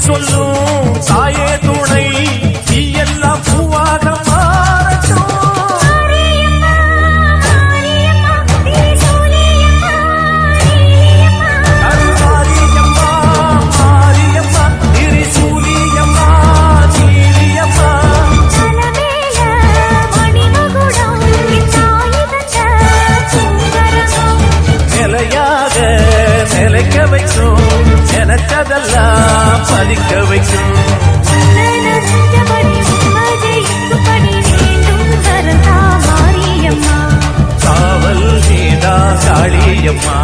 சொல்லும் தாயே துணை நீ எல்லாம் பூவாக மாறட்டும். மாரியம்மா மாரியம்மா திரிசூலியம்மா நீலியம்மா நிலையாக நிலைக்க வைக்கும் நினைச்சதெல்லாம் பலிக்க வைக்கும். காவல் நீதா காளியம்மா